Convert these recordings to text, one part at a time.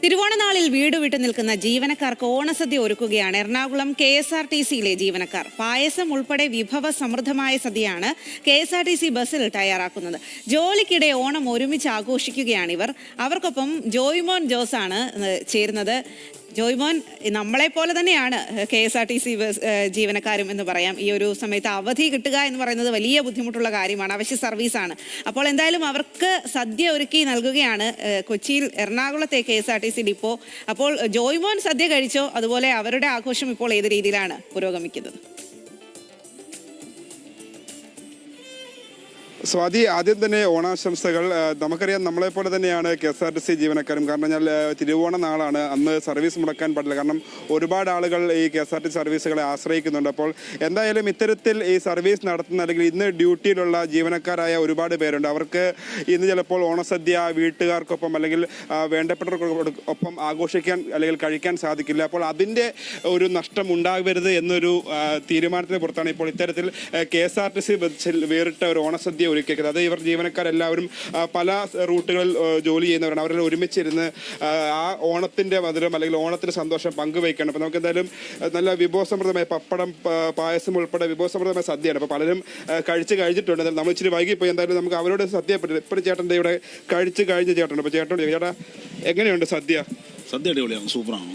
തിരുവോണനാളിൽ വീട് വിട്ടു നിൽക്കുന്ന ജീവനക്കാർക്ക് ഓണസദ്യ ഒരുക്കുകയാണ് എറണാകുളം KSRTCയിലെ ജീവനക്കാർ. പായസം ഉൾപ്പെടെ വിഭവ സമൃദ്ധമായ സദ്യയാണ് KSRTC ബസ്സിൽ തയ്യാറാക്കുന്നത്. ജോലിക്കിടെ ഓണം ഒരുമിച്ച് ആഘോഷിക്കുകയാണിവർ. അവർക്കൊപ്പം ജോയ്മോൻ ജോസാണ് ചേരുന്നത്. ജോയ്മോൻ, നമ്മളെ പോലെ തന്നെയാണ് KSRTC ജീവനക്കാരും എന്ന് പറയാം. ഈ ഒരു സമയത്ത് അവധി കിട്ടുക എന്ന് പറയുന്നത് വലിയ ബുദ്ധിമുട്ടുള്ള കാര്യമാണ്, അവശ്യ സർവീസാണ്. അപ്പോൾ എന്തായാലും അവർക്ക് സദ്യ ഒരുക്കി നൽകുകയാണ് കൊച്ചിയിൽ എറണാകുളത്തെ KSRTC ഡിപ്പോ. അപ്പോൾ ജോയ്മോൻ സദ്യ കഴിച്ചോ? അതുപോലെ അവരുടെ ആഘോഷം ഇപ്പോൾ ഏത് രീതിയിലാണ് പുരോഗമിക്കുന്നത്? സ്വാതി, ആദ്യം തന്നെ ഓണാശംസകൾ. നമുക്കറിയാം, നമ്മളെപ്പോലെ തന്നെയാണ് KSRTC ജീവനക്കാരും. കാരണം ഞാൻ തിരുവോണ നാളാണ്, അന്ന് സർവീസ് മുടക്കാൻ പാടില്ല. കാരണം ഒരുപാട് ആളുകൾ ഈ KSRTC സർവീസുകളെ ആശ്രയിക്കുന്നുണ്ട്. അപ്പോൾ എന്തായാലും ഇത്തരത്തിൽ ഈ സർവീസ് നടത്തുന്ന അല്ലെങ്കിൽ ഇന്ന് ഡ്യൂട്ടിയിലുള്ള ജീവനക്കാരായ ഒരുപാട് പേരുണ്ട്. അവർക്ക് ഇന്ന് ചിലപ്പോൾ ഓണസദ്യ വീട്ടുകാർക്കൊപ്പം അല്ലെങ്കിൽ വേണ്ടപ്പെട്ടവർക്കൊപ്പം ആഘോഷിക്കാൻ അല്ലെങ്കിൽ കഴിക്കാൻ സാധിക്കില്ല. അപ്പോൾ അതിൻ്റെ ഒരു നഷ്ടം ഉണ്ടാകരുത് എന്നൊരു തീരുമാനത്തിന് പുറത്താണ് ഇപ്പോൾ ഇത്തരത്തിൽ KSRTC ബസ്സിൽ വേറിട്ട ഒരു ഓണസദ്യ ഒരുക്കിയത്. അത് ഇവർ ജീവനക്കാരെല്ലാവരും പല റൂട്ടുകളിൽ ജോലി ചെയ്യുന്നവരാണ്. അവരെല്ലാം ഒരുമിച്ചിരുന്ന് ആ ഓണത്തിൻ്റെ മധുരം അല്ലെങ്കിൽ ഓണത്തിൻ്റെ സന്തോഷം പങ്കുവയ്ക്കണം. അപ്പോൾ നമുക്ക് എന്തായാലും നല്ല വിഭവസമൃദ്ധമായ പപ്പടം, പായസം ഉൾപ്പെടെ വിഭവസമൃദ്ധമായ സദ്യയാണ്. അപ്പോൾ പലരും കഴിച്ചിട്ടുണ്ട്. നമ്മൾ ഇച്ചിരി വൈകിപ്പോയി. എന്തായാലും നമുക്ക് അവരോട് സദ്യ പറ്റില്ല. ഇപ്പോൾ ചേട്ടൻ്റെ ഇവിടെ കഴിഞ്ഞ ചേട്ടനുണ്ട്. അപ്പോൾ ചേട്ടാ, എങ്ങനെയുണ്ട് സദ്യ? സദ്യ അടിപൊളിയാണ്, സൂപ്പറാണ്.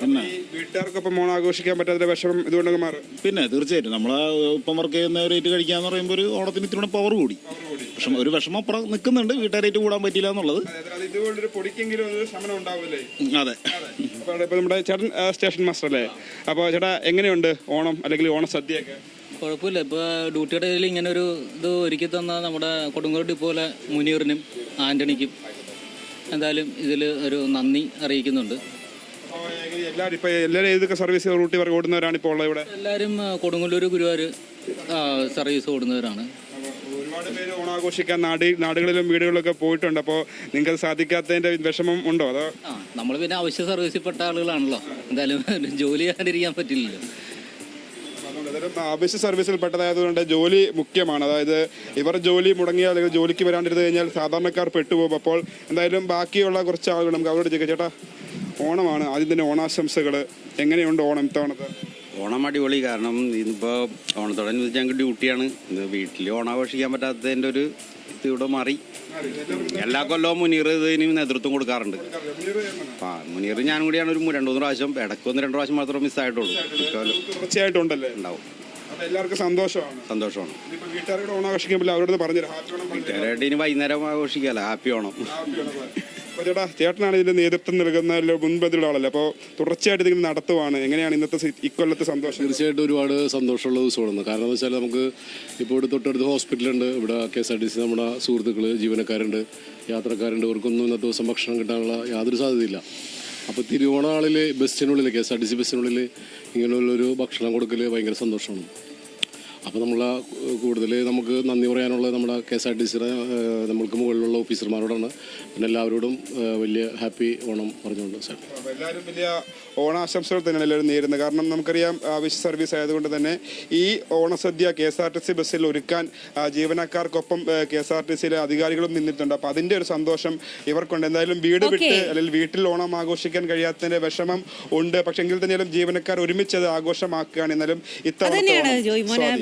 പിന്നെ വീട്ടുകാർക്കൊപ്പം ഓണം ആഘോഷിക്കാൻ പറ്റാത്ത വിഷമം ഇതുകൊണ്ടൊക്കെ മാറും. പിന്നെ തീർച്ചയായിട്ടും നമ്മളെ ഇപ്പം വർക്ക് ചെയ്യുന്നവരായിട്ട് കഴിക്കാന്ന് പറയുമ്പോൾ ഒരു ഓണത്തിന് ഇത്തിരി പവർ കൂടി. പക്ഷെ ഒരു വിഷമം അപ്പുറം നിൽക്കുന്നുണ്ട്, വീട്ടുകാരായിട്ട് കൂടാൻ പറ്റില്ല എന്നുള്ളത്. ഇതുകൊണ്ടൊരു പൊടിക്കെങ്കിലും ഒരു ശമനം ഉണ്ടാവില്ലേ? അതെ. ഇപ്പോൾ നമ്മുടെ ചേട്ടൻ സ്റ്റേഷൻ മാസ്റ്റർ അല്ലേ? അപ്പോൾ ചേട്ടാ, എങ്ങനെയുണ്ട് ഓണം അല്ലെങ്കിൽ ഓണസദ്യയൊക്കെ? കുഴപ്പമില്ല. ഇപ്പോൾ ഡ്യൂട്ടിയുടെ ഇടയിൽ ഇങ്ങനെ ഒരു ഇത് ഒരുക്കി തന്ന നമ്മുടെ കൊടുങ്ങല്ലൂർ ഡിപ്പോയിലെ മുനീറിനും ആൻ്റണിക്കും എന്തായാലും ഇതിൽ ഒരു നന്ദി അറിയിക്കുന്നുണ്ട്. എല്ലാവരും ഏതൊക്കെ സർവീസ് റൂട്ടിൽ ഓടുന്നവരാണ് ഇപ്പോൾ ഉള്ളത് ഇവിടെ? എല്ലാവരും കൊടുങ്ങല്ലൂർ ഗുരുവായൂർ സർവീസ് ഓടുന്നവരാണ്. ഒരുപാട് പേര് ഓണാഘോഷിക്കാൻ നാടുകളിലും വീടുകളിലൊക്കെ പോയിട്ടുണ്ട്. അപ്പോൾ നിങ്ങൾക്ക് സാധിക്കാത്തതിൻ്റെ വിഷമം ഉണ്ടോ? അതോ നമ്മൾ പിന്നെ അവശ്യ സർവീസിൽപ്പെട്ട ആളുകളാണല്ലോ, എന്തായാലും ജോലി ചെയ്യാണ്ടിരിക്കാൻ പറ്റില്ലല്ലോ. അവശ്യ സർവീസിൽ പെട്ടതായതുകൊണ്ട് ജോലി മുഖ്യമാണ്. അതായത് ഇവർ ജോലി മുടങ്ങിയാൽ അല്ലെങ്കിൽ ജോലിക്ക് വരാണ്ടിരുന്ന് കഴിഞ്ഞാൽ സാധാരണക്കാർ പെട്ടുപോകും. അപ്പോൾ എന്തായാലും ബാക്കിയുള്ള കുറച്ച് ആളുകൾ നമുക്ക് അവരോട് ചോദിക്കാം. ചേട്ടാ, ഓണമാണ്, ആദ്യം തന്നെ ഓണാശംസകൾ. എങ്ങനെയുണ്ട് ഓണം ഇത്തവണത്തെ? ഓണം അടിപൊളി. കാരണം ഇന്നിപ്പോൾ ഓണത്തോടനുബന്ധിച്ച് ഞങ്ങൾക്ക് ഡ്യൂട്ടിയാണ്. ഇന്ന് വീട്ടിൽ ഓണാഘോഷിക്കാൻ പറ്റാത്തതിൻ്റെ ഒരു ഇവിടെ മാറി. എല്ലാ കൊല്ലവും മുനീർ ഇതിന് നേതൃത്വം കൊടുക്കാറുണ്ട്. മുനീർ ഞാനും കൂടിയാണ് ഒരു 2-3 പ്രാവശ്യം, ഇടയ്ക്ക് 1-2 പ്രാവശ്യം മാത്രമേ മിസ്സായിട്ടുള്ളൂ. തീർച്ചയായിട്ടുണ്ടല്ലേ ഉണ്ടാവും. എല്ലാവർക്കും സന്തോഷമാണ്. വീട്ടുകാരോട് ഓണം ആഘോഷിക്കുമ്പോൾ അവരോട് പറഞ്ഞു വീട്ടുകാരായിട്ട് ഇനി വൈകുന്നേരം ആഘോഷിക്കാമല്ലോ. ഹാപ്പി ഓണം. അപ്പോൾ ചേട്ടനാണ് ഇതിൻ്റെ നേതൃത്വം നൽകുന്ന മുൻപന്തിയുള്ള ആളല്ലേ? അപ്പോൾ തുടർച്ചയായിട്ട് ഇതിങ്ങനെ നടത്തുവാണ്. എങ്ങനെയാണ് ഇന്നത്തെ ഇക്കൊല്ലത്തെ സന്തോഷം? തീർച്ചയായിട്ടും ഒരുപാട് സന്തോഷമുള്ള ദിവസമാണ്. കാരണം എന്ന് വെച്ചാൽ നമുക്ക് ഇപ്പോൾ ഇവിടെ തൊട്ടടുത്ത് ഹോസ്പിറ്റലുണ്ട്, ഇവിടെ KSRTC നമ്മുടെ സുഹൃത്തുക്കൾ ജീവനക്കാരുണ്ട്, യാത്രക്കാരുണ്ട്. ഇവർക്കൊന്നും ഇന്നത്തെ ദിവസം ഭക്ഷണം കിട്ടാനുള്ള യാതൊരു സാധ്യതയില്ല. അപ്പോൾ തിരുവോണനാളിൽ ബസ്സിനുള്ളിൽ KSRTC ബസ്സിനുള്ളിൽ ഇങ്ങനെയുള്ളൊരു ഭക്ഷണം കൊടുക്കൽ ഭയങ്കര സന്തോഷമാണ്. അപ്പോൾ കൂടുതൽ നമുക്ക് നന്ദി പറയാനുള്ളത് നമ്മുടെ KSRTC നമ്മൾക്ക് മുകളിലുള്ള ഓഫീസർമാരോടാണ്. പിന്നെ എല്ലാവരോടും വലിയ ഹാപ്പി ഓണം പറഞ്ഞുകൊണ്ട് സാർ. എല്ലാവരും വലിയ ഓണാശംസകൾ തന്നെയാണ് എല്ലാവരും നേരുന്നത്. കാരണം നമുക്കറിയാം, അവശ്യ സർവീസ് ആയതുകൊണ്ട് തന്നെ ഈ ഓണസദ്യ KSRTC ബസ്സിൽ ഒരുക്കാൻ ജീവനക്കാർക്കൊപ്പം KSRTCയിലെ അധികാരികളും നിന്നിട്ടുണ്ട്. അപ്പോൾ അതിൻ്റെ ഒരു സന്തോഷം ഇവർക്കുണ്ട്. എന്തായാലും വീട് വിട്ട് അല്ലെങ്കിൽ വീട്ടിൽ ഓണം ആഘോഷിക്കാൻ കഴിയാത്തതിൻ്റെ വിഷമം ഉണ്ട്. പക്ഷെ എങ്കിൽ തന്നെയാലും ജീവനക്കാർ ഒരുമിച്ചത് ആഘോഷമാക്കുകയാണ്. എന്നാലും ഇത്തവണ